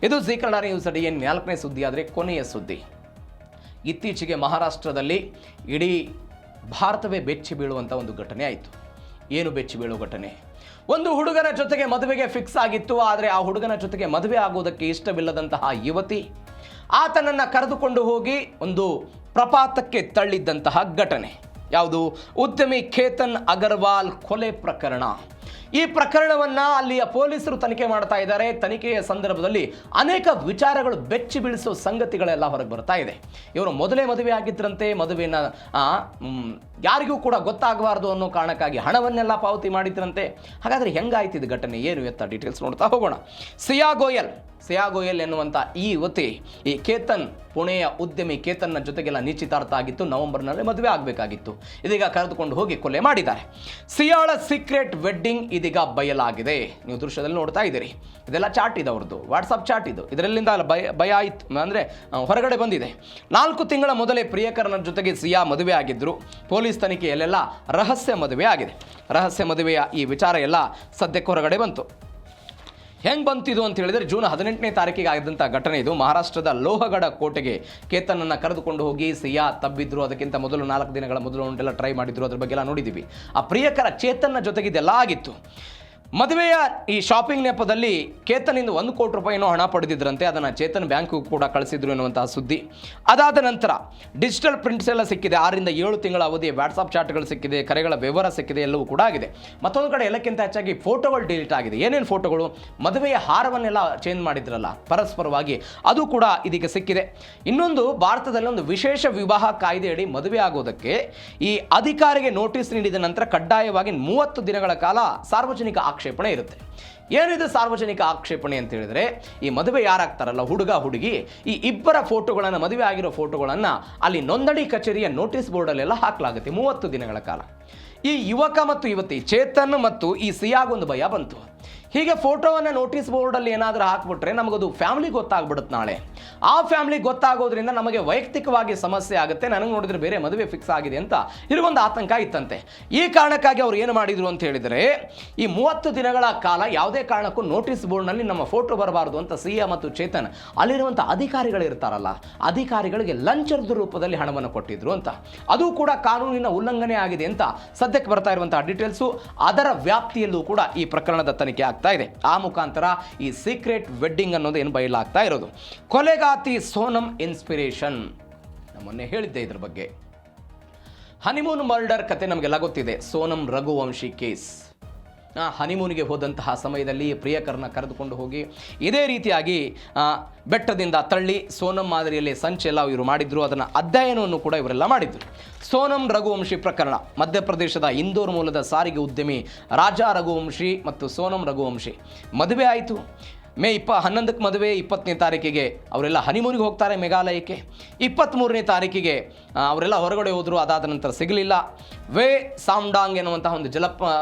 ಇದು ಜೀ ಕನ್ನಡ ನ್ಯೂಸ್ ಅಡಿಯ 4ನೇ ಸುದ್ದಿ. ಆದರೆ ಕೊನೆಯ ಸುದ್ದಿ, ಇತ್ತೀಚೆಗೆ ಮಹಾರಾಷ್ಟ್ರದಲ್ಲಿ ಇಡೀ ಭಾರತವೇ ಬೆಚ್ಚಿ ಬೀಳುವಂಥ ಒಂದು ಘಟನೆ ಆಯಿತು. ಏನು ಬೆಚ್ಚಿ ಬೀಳುವ ಘಟನೆ? ಒಂದು ಹುಡುಗನ ಜೊತೆಗೆ ಮದುವೆಗೆ ಫಿಕ್ಸ್ ಆಗಿತ್ತು. ಆದರೆ ಆ ಹುಡುಗನ ಜೊತೆಗೆ ಮದುವೆ ಆಗುವುದಕ್ಕೆ ಇಷ್ಟವಿಲ್ಲದಂತಹ ಯುವತಿ ಆತನನ್ನು ಕರೆದುಕೊಂಡು ಹೋಗಿ ಒಂದು ಪ್ರಪಾತಕ್ಕೆ ತಳ್ಳಿದ್ದಂತಹ ಘಟನೆ. ಯಾವುದು? ಉದ್ಯಮಿ ಖೇತನ್ ಅಗರ್ವಾಲ್ ಕೊಲೆ ಪ್ರಕರಣ. ಈ ಪ್ರಕರಣವನ್ನು ಅಲ್ಲಿಯ ಪೊಲೀಸರು ತನಿಖೆ ಮಾಡ್ತಾ ಇದ್ದಾರೆ. ತನಿಖೆಯ ಸಂದರ್ಭದಲ್ಲಿ ಅನೇಕ ವಿಚಾರಗಳು ಬೆಚ್ಚಿ ಬೀಳಿಸುವ ಸಂಗತಿಗಳೆಲ್ಲ ಹೊರಗೆ ಬರ್ತಾ ಇದೆ. ಇವರು ಮೊದಲೇ ಮದುವೆ ಆಗಿದ್ದರಂತೆ. ಮದುವೆಯನ್ನು ಯಾರಿಗೂ ಕೂಡ ಗೊತ್ತಾಗಬಾರ್ದು ಅನ್ನೋ ಕಾರಣಕ್ಕಾಗಿ ಹಣವನ್ನೆಲ್ಲ ಪಾವತಿ ಮಾಡಿದ್ರಂತೆ. ಹಾಗಾದರೆ ಹೆಂಗಾಯ್ತಿದ್ದು ಘಟನೆ, ಏನು ಎತ್ತ ಡೀಟೇಲ್ಸ್ ನೋಡ್ತಾ ಹೋಗೋಣ. ಸಿಯಾ ಗೋಯಲ್ ಎನ್ನುವಂಥ ಈ ಯುವತಿ, ಈ ಖೇತನ್, ಪುಣೆಯ ಉದ್ಯಮಿ ಖೇತನ್ನ ಜೊತೆಗೆಲ್ಲ ನಿಶ್ಚಿತಾರ್ಥ ಆಗಿತ್ತು. ನವೆಂಬರ್ನಲ್ಲಿ ಮದುವೆ ಆಗಬೇಕಾಗಿತ್ತು. ಇದೀಗ ಕರೆದುಕೊಂಡು ಹೋಗಿ ಕೊಲೆ ಮಾಡಿದ್ದಾರೆ. ಸಿಯಾಳ ಸೀಕ್ರೆಟ್ ವೆಡ್ಡಿಂಗ್ ಇದೀಗ ಬಯಲಾಗಿದೆ. ನೀವು ದೃಶ್ಯದಲ್ಲಿ ನೋಡ್ತಾ ಇದ್ದೀರಿ. ಇದೆಲ್ಲ ಚಾಟ್ ಇದೆ ಅವ್ರದ್ದು, ವಾಟ್ಸಪ್ ಚಾಟ್ ಇದು. ಇದರಲ್ಲಿಂದ ಭಯ ಆಯಿತು, ಅಂದರೆ ಹೊರಗಡೆ ಬಂದಿದೆ. 4 ತಿಂಗಳ ಮೊದಲೇ ಪ್ರಿಯಕರನ ಜೊತೆಗೆ ಸಿಯಾ ಮದುವೆ ಆಗಿದ್ದರು. ಪೊಲೀಸ್ ತನಿಖೆಯಲ್ಲೆಲ್ಲ ರಹಸ್ಯ ಮದುವೆ ಆಗಿದೆ. ರಹಸ್ಯ ಮದುವೆಯ ಈ ವಿಚಾರ ಎಲ್ಲ ಸದ್ಯಕ್ಕೆ ಹೊರಗಡೆ ಬಂತು. ಹೆಂಗೆ ಬಂತಿದು ಅಂತ ಹೇಳಿದರೆ, ಜೂನ್ 18ನೇ ತಾರೀಕಿಗೆ ಆಗಿದ್ದಂಥ ಘಟನೆ ಇದು. ಮಹಾರಾಷ್ಟ್ರದ ಲೋಹಗಢ ಕೋಟೆಗೆ ಖೇತನನ್ನು ಕರೆದುಕೊಂಡು ಹೋಗಿ ಸಿಯಾ ತಬ್ಬಿದ್ರು. ಅದಕ್ಕಿಂತ ಮೊದಲು 4 ದಿನಗಳ ಮೊದಲು ಉಂಟೆಲ್ಲ ಟ್ರೈ ಮಾಡಿದ್ರು. ಅದ್ರ ಬಗ್ಗೆ ಎಲ್ಲ ನೋಡಿದ್ದೀವಿ. ಆ ಪ್ರಿಯಕರ ಚೇತನ್ನ ಜೊತೆಗೆ ಇದೆಲ್ಲ ಆಗಿತ್ತು. ಮದುವೆಯ ಈ ಶಾಪಿಂಗ್ ನೆಪದಲ್ಲಿ ಖೇತನಿಂದ 1 ಕೋಟಿ ರೂಪಾಯಿನೋ ಹಣ ಪಡೆದಿದ್ರಂತೆ. ಅದನ್ನು ಚೇತನ್ ಬ್ಯಾಂಕ್ಗೂ ಕೂಡ ಕಳಿಸಿದ್ರು ಎನ್ನುವಂತಹ ಸುದ್ದಿ. ಅದಾದ ನಂತರ ಡಿಜಿಟಲ್ ಪ್ರಿಂಟ್ಸ್ ಎಲ್ಲ ಸಿಕ್ಕಿದೆ. 6 ರಿಂದ 7 ತಿಂಗಳ ಅವಧಿಯ ವಾಟ್ಸಪ್ ಚಾಟ್ಗಳು ಸಿಕ್ಕಿದೆ, ಕರೆಗಳ ವಿವರ ಸಿಕ್ಕಿದೆ, ಎಲ್ಲವೂ ಕೂಡ ಆಗಿದೆ. ಮತ್ತೊಂದು ಕಡೆ ಎಲ್ಲಕ್ಕಿಂತ ಹೆಚ್ಚಾಗಿ ಫೋಟೋಗಳು ಡಿಲೀಟ್ ಆಗಿದೆ. ಏನೇನು ಫೋಟೋಗಳು? ಮದುವೆಯ ಹಾರವನ್ನೆಲ್ಲ ಚೇಂಜ್ ಮಾಡಿದ್ರಲ್ಲ ಪರಸ್ಪರವಾಗಿ, ಅದು ಕೂಡ ಇದೀಗ ಸಿಕ್ಕಿದೆ. ಇನ್ನೊಂದು, ಭಾರತದಲ್ಲಿ ಒಂದು ವಿಶೇಷ ವಿವಾಹ ಕಾಯ್ದೆಯಡಿ ಮದುವೆ ಆಗೋದಕ್ಕೆ ಈ ಅಧಿಕಾರಿಗೆ ನೋಟಿಸ್ ನೀಡಿದ ನಂತರ ಕಡ್ಡಾಯವಾಗಿ 30 ದಿನಗಳ ಕಾಲ ಸಾರ್ವಜನಿಕ ಆಕ್ಷೇಪಣೆ ಇರುತ್ತೆ. ಏನಿದೆ ಸಾರ್ವಜನಿಕ ಆಕ್ಷೇಪಣೆ ಅಂತ ಹೇಳಿದ್ರೆ, ಈ ಮದುವೆ ಯಾರಾಗ್ತಾರಲ್ಲ, ಹುಡುಗ ಹುಡುಗಿ, ಈ ಇಬ್ಬರ ಫೋಟೋಗಳನ್ನು, ಮದುವೆ ಆಗಿರೋ ಫೋಟೋಗಳನ್ನು ಅಲ್ಲಿ ನೋಂದಣಿ ಕಚೇರಿಯ ನೋಟಿಸ್ ಬೋರ್ಡಲ್ಲೆಲ್ಲ ಹಾಕಲಾಗುತ್ತೆ 30 ದಿನಗಳ ಕಾಲ. ಈ ಯುವಕ ಮತ್ತು ಯುವತಿ ಚೇತನ್ ಮತ್ತು ಈ ಸಿಯಾಗೊಂದು ಭಯ ಬಂತು. ಹೀಗೆ ಫೋಟೋವನ್ನು ನೋಟಿಸ್ ಬೋರ್ಡಲ್ಲಿ ಏನಾದರೂ ಹಾಕ್ಬಿಟ್ರೆ ನಮಗದು ಫ್ಯಾಮಿಲಿ ಗೊತ್ತಾಗ್ಬಿಡುತ್ತೆ. ನಾಳೆ ಆ ಫ್ಯಾಮಿಲಿ ಗೊತ್ತಾಗೋದ್ರಿಂದ ನಮಗೆ ವೈಯಕ್ತಿಕವಾಗಿ ಸಮಸ್ಯೆ ಆಗುತ್ತೆ. ನನಗೆ ನೋಡಿದ್ರೆ ಬೇರೆ ಮದುವೆ ಫಿಕ್ಸ್ ಆಗಿದೆ ಅಂತ ಇರುವಂಥ ಆತಂಕ ಇತ್ತಂತೆ. ಈ ಕಾರಣಕ್ಕಾಗಿ ಅವ್ರು ಏನು ಮಾಡಿದ್ರು ಅಂತ ಹೇಳಿದರೆ, ಈ 30 ದಿನಗಳ ಕಾಲ ಯಾವುದೇ ಕಾರಣಕ್ಕೂ ನೋಟಿಸ್ ಬೋರ್ಡ್ನಲ್ಲಿ ನಮ್ಮ ಫೋಟೋ ಬರಬಾರ್ದು ಅಂತ ಸಿಯಾ ಮತ್ತು ಚೇತನ್ ಅಲ್ಲಿರುವಂಥ ಅಧಿಕಾರಿಗಳು ಇರ್ತಾರಲ್ಲ, ಅಧಿಕಾರಿಗಳಿಗೆ ಲಂಚದ ರೂಪದಲ್ಲಿ ಹಣವನ್ನು ಕೊಟ್ಟಿದ್ರು ಅಂತ. ಅದು ಕೂಡ ಕಾನೂನಿನ ಉಲ್ಲಂಘನೆ ಆಗಿದೆ ಅಂತ ಸದ್ಯಕ್ಕೆ ಬರ್ತಾ ಇರುವಂತಹ ಡೀಟೇಲ್ಸು. ಅದರ ವ್ಯಾಪ್ತಿಯಲ್ಲೂ ಕೂಡ ಈ ಪ್ರಕರಣದ ತನಿಖೆ ಆಗ್ತಾ ಇದೆ. ಆ ಮುಖಾಂತರ ಈ ಸೀಕ್ರೆಟ್ ವೆಡ್ಡಿಂಗ್ ಅನ್ನೋದು ಏನು ಬಯಲಾಗ್ತಾ ಇರೋದು. ಕೊಲೆಗಾತಿ ಸೋನಮ್ ಇನ್ಸ್ಪಿರೇಷನ್, ಮೊನ್ನೆ ಹೇಳಿದ್ದೆ ಇದ್ರ ಬಗ್ಗೆ. ಹನಿಮೂನ್ ಮರ್ಡರ್ ಕತೆ ನಮಗೆಲ್ಲ ಗೊತ್ತಿದೆ. ಸೋನಮ್ ರಘುವಂಶಿ ಕೇಸ್. ಹನಿಮೂನಿಗೆ ಹೋದಂತಹ ಸಮಯದಲ್ಲಿ ಪ್ರಿಯಕರನ್ನ ಕರೆದುಕೊಂಡು ಹೋಗಿ ಇದೇ ರೀತಿಯಾಗಿ ಬೆಟ್ಟದಿಂದ ತಳ್ಳಿ ಸೋನಮ್ ಮಾದರಿಯಲ್ಲಿ ಸಂಚೆಲ್ಲ ಇವರು ಮಾಡಿದ್ರು. ಅದನ್ನು ಅಧ್ಯಯನವನ್ನು ಕೂಡ ಇವರೆಲ್ಲ ಮಾಡಿದ್ರು. ಸೋನಮ್ ರಘುವಂಶಿ ಪ್ರಕರಣ, ಮಧ್ಯಪ್ರದೇಶದ ಇಂದೋರ್ ಮೂಲದ ಸಾರಿಗೆ ಉದ್ಯಮಿ ರಾಜಾ ರಘುವಂಶಿ ಮತ್ತು ಸೋನಮ್ ರಘುವಂಶಿ ಮದುವೆ ಆಯಿತು. ಮೇ 11ಕ್ಕೆ ಮದುವೆ. 20ನೇ ತಾರೀಕಿಗೆ ಅವರೆಲ್ಲ ಹನಿಮೂನಿಗೆ ಹೋಗ್ತಾರೆ ಮೇಘಾಲಯಕ್ಕೆ. 23ನೇ ತಾರೀಕಿಗೆ ಅವರೆಲ್ಲ ಹೊರಗಡೆ ಹೋದರು. ಅದಾದ ನಂತರ ಸಿಗಲಿಲ್ಲ. ವೇ ಸಾಮ್ಡಾಂಗ್ ಎನ್ನುವಂತಹ ಒಂದು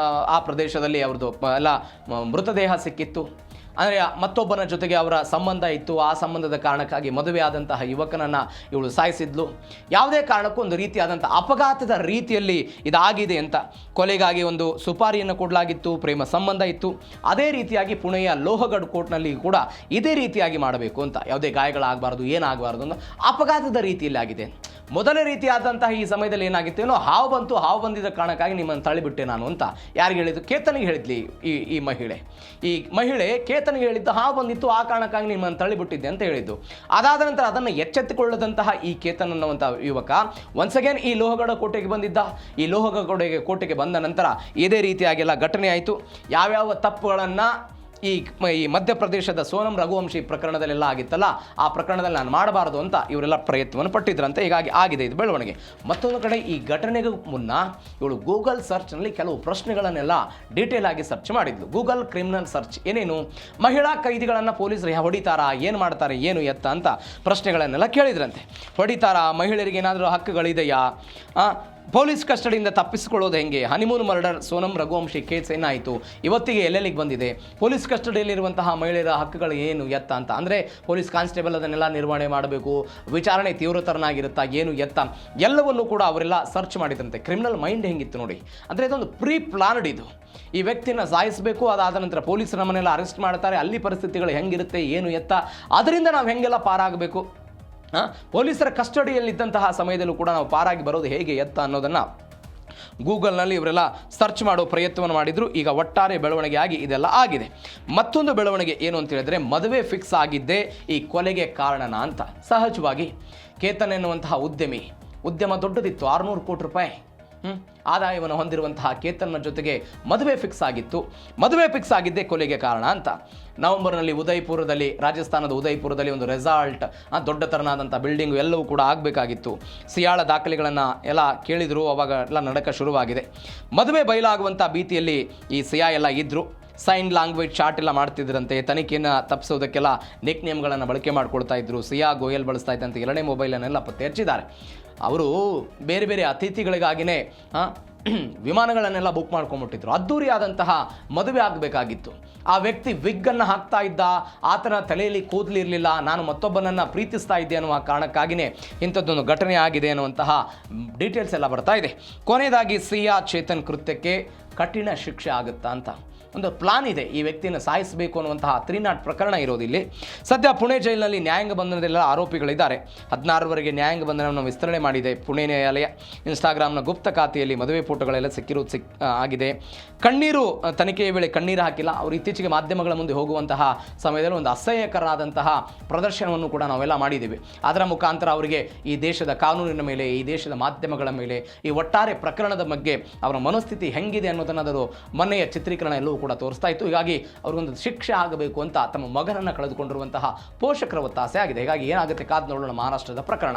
ಆ ಪ್ರದೇಶದಲ್ಲಿ ಅವ್ರದ್ದು ಎಲ್ಲ ಮೃತದೇಹ ಸಿಕ್ಕಿತ್ತು. ಅಂದರೆ ಮತ್ತೊಬ್ಬನ ಜೊತೆಗೆ ಅವರ ಸಂಬಂಧ ಇತ್ತು. ಆ ಸಂಬಂಧದ ಕಾರಣಕ್ಕಾಗಿ ಮದುವೆ ಆದಂತಹ ಯುವಕನನ್ನು ಇವಳು ಸಾಯಿಸಿದ್ಲು. ಯಾವುದೇ ಕಾರಣಕ್ಕೂ ಒಂದು ರೀತಿಯಾದಂಥ ಅಪಘಾತದ ರೀತಿಯಲ್ಲಿ ಇದಾಗಿದೆ ಅಂತ. ಕೊಲೆಗಾಗಿ ಒಂದು ಸುಪಾರಿಯನ್ನು ಕೊಡಲಾಗಿತ್ತು, ಪ್ರೇಮ ಸಂಬಂಧ ಇತ್ತು. ಅದೇ ರೀತಿಯಾಗಿ ಪುಣೆಯ ಲೋಹಗಢ್ ಕೋರ್ಟ್ನಲ್ಲಿ ಕೂಡ ಇದೇ ರೀತಿಯಾಗಿ ಮಾಡಬೇಕು ಅಂತ, ಯಾವುದೇ ಗಾಯಗಳಾಗಬಾರ್ದು, ಏನಾಗಬಾರ್ದು ಅಂತ ಅಪಘಾತದ ರೀತಿಯಲ್ಲಿ ಆಗಿದೆ. ಮೊದಲ ರೀತಿಯಾದಂತಹ ಈ ಸಮಯದಲ್ಲಿ ಏನಾಗಿತ್ತು, ಏನೋ ಹಾವು ಬಂತು, ಹಾವು ಬಂದಿದ್ದ ಕಾರಣಕ್ಕಾಗಿ ನಿಮ್ಮನ್ನು ತಳ್ಳಿಬಿಟ್ಟೆ ನಾನು ಅಂತ ಯಾರಿಗೆ ಹೇಳಿದ್ದು? ಕೇತನಿಗೆ ಹೇಳಿದ್ಲಿ ಈ ಮಹಿಳೆ ಕೇತನಿಗೆ ಹೇಳಿದ್ದು, ಹಾವು ಬಂದಿತ್ತು, ಆ ಕಾರಣಕ್ಕಾಗಿ ನಿಮ್ಮನ್ನು ತಳ್ಳಿಬಿಟ್ಟಿದ್ದೆ ಅಂತ ಹೇಳಿದ್ದು. ಅದಾದ ನಂತರ ಅದನ್ನು ಎಚ್ಚೆತ್ತುಕೊಳ್ಳದಂತಹ ಈ ಕೇತನ್ ಅನ್ನುವಂಥ ಯುವಕ ಒನ್ಸ್ ಅಗೇನ್ ಈ ಲೋಹಗಢ ಕೋಟೆಗೆ ಬಂದಿದ್ದ. ಈ ಲೋಹಗಢ ಕೋಟೆಗೆ ಬಂದ ನಂತರ ಇದೇ ರೀತಿಯಾಗೆಲ್ಲ ಘಟನೆ ಆಯಿತು. ಯಾವ್ಯಾವ ತಪ್ಪುಗಳನ್ನು ಈ ಮಧ್ಯಪ್ರದೇಶದ ಸೋನಮ್ ರಘುವಂಶಿ ಪ್ರಕರಣದಲ್ಲೆಲ್ಲ ಆಗಿತ್ತಲ್ಲ, ಆ ಪ್ರಕರಣದಲ್ಲಿ ನಾನು ಮಾಡಬಾರದು ಅಂತ ಇವರೆಲ್ಲ ಪ್ರಯತ್ನವನ್ನು ಪಟ್ಟಿದ್ರಂತೆ. ಹೀಗಾಗಿ ಆಗಿದೆ ಇದು ಬೆಳವಣಿಗೆ. ಮತ್ತೊಂದು ಕಡೆ ಈ ಘಟನೆಗೂ ಮುನ್ನ ಇವಳು ಗೂಗಲ್ ಸರ್ಚ್ನಲ್ಲಿ ಕೆಲವು ಪ್ರಶ್ನೆಗಳನ್ನೆಲ್ಲ ಡೀಟೇಲ್ ಆಗಿ ಸರ್ಚ್ ಮಾಡಿದ್ಲು. ಗೂಗಲ್ ಕ್ರಿಮಿನಲ್ ಸರ್ಚ್ ಏನೇನು, ಮಹಿಳಾ ಕೈದಿಗಳನ್ನು ಪೊಲೀಸರು ಹೊಡಿತಾರಾ, ಏನು ಮಾಡ್ತಾರೆ, ಏನು ಎತ್ತ ಅಂತ ಪ್ರಶ್ನೆಗಳನ್ನೆಲ್ಲ ಕೇಳಿದ್ರಂತೆ. ಹೊಡಿತಾರಾ, ಮಹಿಳೆಯರಿಗೆ ಏನಾದರೂ ಹಕ್ಕುಗಳಿದೆಯಾ, ಪೊಲೀಸ್ ಕಸ್ಟಡಿಯಿಂದ ತಪ್ಪಿಸಿಕೊಳ್ಳೋದು ಹೆಂಗೆ? Honeymoon murder Sonam Raghuvanshi case ಏನಾಯಿತು, ಇವತ್ತಿಗೆ ಎಲ್ಲೆಲ್ಲಿಗೆ ಬಂದಿದೆ, ಪೊಲೀಸ್ ಕಸ್ಟಡಿಯಲ್ಲಿರುವಂತಹ ಮಹಿಳೆಯರ ಹಕ್ಕುಗಳು ಏನು ಎತ್ತ ಅಂತ. ಅಂದರೆ ಪೊಲೀಸ್ ಕಾನ್ಸ್ಟೇಬಲ್ ಅದನ್ನೆಲ್ಲ ನಿರ್ವಹಣೆ ಮಾಡಬೇಕು, ವಿಚಾರಣೆ ತೀವ್ರತರನಾಗಿರುತ್ತಾ ಏನು ಎತ್ತ, ಎಲ್ಲವನ್ನೂ ಕೂಡ ಅವರೆಲ್ಲ ಸರ್ಚ್ ಮಾಡಿದಂತೆ. ಕ್ರಿಮಿನಲ್ ಮೈಂಡ್ ಹೆಂಗಿತ್ತು ನೋಡಿ. ಅಂದರೆ ಇದೊಂದು ಪ್ರೀ ಪ್ಲಾನ್ಡ್ ಇದು. ಈ ವ್ಯಕ್ತಿನ ಸಾಯಿಸಬೇಕು, ಅದಾದ ನಂತರ ಪೊಲೀಸರ ನಮ್ಮನ್ನೆಲ್ಲ ಅರೆಸ್ಟ್ ಮಾಡ್ತಾರೆ, ಅಲ್ಲಿ ಪರಿಸ್ಥಿತಿಗಳು ಹೆಂಗಿರುತ್ತೆ ಏನು ಎತ್ತ, ಅದರಿಂದ ನಾವು ಹೆಂಗೆಲ್ಲ ಪಾರಾಗಬೇಕು, ಪೊಲೀಸರ ಕಸ್ಟಡಿಯಲ್ಲಿದ್ದಂತಹ ಸಮಯದಲ್ಲೂ ಕೂಡ ನಾವು ಪಾರಾಗಿ ಬರೋದು ಹೇಗೆ ಎತ್ತ ಅನ್ನೋದನ್ನು ಗೂಗಲ್ನಲ್ಲಿ ಇವರೆಲ್ಲ ಸರ್ಚ್ ಮಾಡೋ ಪ್ರಯತ್ನವನ್ನು ಮಾಡಿದ್ರು. ಈಗ ಒಟ್ಟಾರೆ ಬೆಳವಣಿಗೆ ಆಗಿ ಇದೆಲ್ಲ ಆಗಿದೆ. ಮತ್ತೊಂದು ಬೆಳವಣಿಗೆ ಏನು ಅಂತ ಹೇಳಿದ್ರೆ, ಮದುವೆ ಫಿಕ್ಸ್ ಆಗಿದ್ದೇ ಈ ಕೊಲೆಗೆ ಕಾರಣನಾ ಅಂತ. ಸಹಜವಾಗಿ ಕೇತನ್ ಎನ್ನುವಂತಹ ಉದ್ಯಮ ದೊಡ್ಡದಿತ್ತು, 600 ಕೋಟಿ ರೂಪಾಯಿ ಆದಾಯವನ್ನು ಹೊಂದಿರುವಂತಹ ಕೇತನ್ನ ಜೊತೆಗೆ ಮದುವೆ ಫಿಕ್ಸ್ ಆಗಿತ್ತು. ಮದುವೆ ಫಿಕ್ಸ್ ಆಗಿದ್ದೇ ಕೊಲೆಗೆ ಕಾರಣ ಅಂತ. ನವೆಂಬರ್ನಲ್ಲಿ ರಾಜಸ್ಥಾನದ ಉದಯ್ಪುರದಲ್ಲಿ ಒಂದು ರೆಸಾರ್ಟ್, ದೊಡ್ಡ ತರನಾದಂಥ ಬಿಲ್ಡಿಂಗು ಎಲ್ಲವೂ ಕೂಡ ಆಗಬೇಕಾಗಿತ್ತು. ಸಿಯಾಳ ದಾಖಲೆಗಳನ್ನು ಎಲ್ಲ ಕೇಳಿದರು, ಅವಾಗ ಎಲ್ಲ ನಡಕ ಶುರುವಾಗಿದೆ. ಮದುವೆ ಬಯಲಾಗುವಂಥ ಭೀತಿಯಲ್ಲಿ ಈ ಸಿಯಾ ಎಲ್ಲ ಇದ್ದರು. ಸೈನ್ ಲ್ಯಾಂಗ್ವೇಜ್ ಚಾರ್ಟ್ ಎಲ್ಲ ಮಾಡ್ತಿದ್ರಂತೆ. ತನಿಖೆಯನ್ನು ತಪ್ಪಿಸೋದಕ್ಕೆಲ್ಲ ನಿಕ್ ನೇಮ್ಗಳನ್ನು ಬಳಕೆ ಮಾಡ್ಕೊಳ್ತಾ ಇದ್ರು. ಸಿಯಾ ಗೋಯಲ್ ಬಳಸ್ತಾ ಇದ್ದಂತೆ 2ನೇ ಮೊಬೈಲನ್ನೆಲ್ಲ ಪತ್ತೆ ಹಚ್ಚಿದ್ದಾರೆ. ಅವರು ಬೇರೆ ಬೇರೆ ಅತಿಥಿಗಳಿಗಾಗಿಯೇ ವಿಮಾನಗಳನ್ನೆಲ್ಲ ಬುಕ್ ಮಾಡ್ಕೊಂಡ್ಬಿಟ್ಟಿದ್ರು. ಅದ್ದೂರಿ ಆದಂತಹ ಮದುವೆ ಆಗಬೇಕಾಗಿತ್ತು. ಆ ವ್ಯಕ್ತಿ ವಿಗ್ಗನ್ನು ಹಾಕ್ತಾ ಇದ್ದ, ಆತನ ತಲೆಯಲ್ಲಿ ಕೂದಲಿರಲಿಲ್ಲ, ನಾನು ಮತ್ತೊಬ್ಬನನ್ನು ಪ್ರೀತಿಸ್ತಾ ಇದ್ದೆ ಅನ್ನುವ ಕಾರಣಕ್ಕಾಗಿಯೇ ಇಂಥದ್ದೊಂದು ಘಟನೆ ಆಗಿದೆ ಅನ್ನುವಂತಹ ಡೀಟೇಲ್ಸ್ ಎಲ್ಲ ಬರ್ತಾ ಇದೆ. ಕೊನೆಯದಾಗಿ ಸಿಯಾ ಚೇತನ್ ಕೃತ್ಯಕ್ಕೆ ಕಠಿಣ ಶಿಕ್ಷೆ ಆಗುತ್ತಾ ಅಂತ ಒಂದು ಪ್ಲಾನ್ ಇದೆ. ಈ ವ್ಯಕ್ತಿಯನ್ನು ಸಾಯಿಸಬೇಕು ಅನ್ನುವಂತಹ 3 ಪ್ರಕರಣ ಇರೋದಿಲ್ಲಿ. ಸದ್ಯ ಪುಣೆ ಜೈಲಿನಲ್ಲಿ ನ್ಯಾಯಾಂಗ ಬಂಧನದೆಲ್ಲ ಆರೋಪಿಗಳಿದ್ದಾರೆ. 16ರವರೆಗೆ ನ್ಯಾಯಾಂಗ ಬಂಧನವನ್ನು ವಿಸ್ತರಣೆ ಮಾಡಿದೆ ಪುಣೆ ನ್ಯಾಯಾಲಯ. ಇನ್ಸ್ಟಾಗ್ರಾಮ್ನ ಗುಪ್ತ ಖಾತೆಯಲ್ಲಿ ಮದುವೆ ಫೋಟೋಗಳೆಲ್ಲ ಆಗಿದೆ. ಕಣ್ಣೀರು ತನಿಖೆಯ ವೇಳೆ ಕಣ್ಣೀರು ಹಾಕಿಲ್ಲ. ಅವರು ಇತ್ತೀಚೆಗೆ ಮಾಧ್ಯಮಗಳ ಮುಂದೆ ಹೋಗುವಂತಹ ಸಮಯದಲ್ಲಿ ಒಂದು ಅಸಹ್ಯಕರವಾದಂತಹ ಪ್ರದರ್ಶನವನ್ನು ಕೂಡ ನಾವೆಲ್ಲ ಮಾಡಿದ್ದೀವಿ. ಅದರ ಮುಖಾಂತರ ಅವರಿಗೆ ಈ ದೇಶದ ಕಾನೂನಿನ ಮೇಲೆ, ಈ ದೇಶದ ಮಾಧ್ಯಮಗಳ ಮೇಲೆ, ಈ ಒಟ್ಟಾರೆ ಪ್ರಕರಣದ ಬಗ್ಗೆ ಅವರ ಮನಸ್ಥಿತಿ ಹೆಂಗಿದೆ ಅನ್ನೋದನ್ನು ಅದರ ಮೊನ್ನೆಯ ಚಿತ್ರೀಕರಣ ಎಲ್ಲವೂ ಕೂಡ ತೋರಿಸ್ತಾ ಇತ್ತು. ಹೀಗಾಗಿ ಅವ್ರಿಗೊಂದು ಶಿಕ್ಷೆ ಆಗಬೇಕು ಅಂತ ತಮ್ಮ ಮಗನನ್ನು ಕಳೆದುಕೊಂಡಿರುವಂತಹ ಪೋಷಕರ ಒತ್ತಾಸೆ ಆಗಿದೆ. ಹೀಗಾಗಿ ಏನಾಗುತ್ತೆ ಕಾದು ನೋಡೋಣ ಮಹಾರಾಷ್ಟ್ರದ ಪ್ರಕರಣ.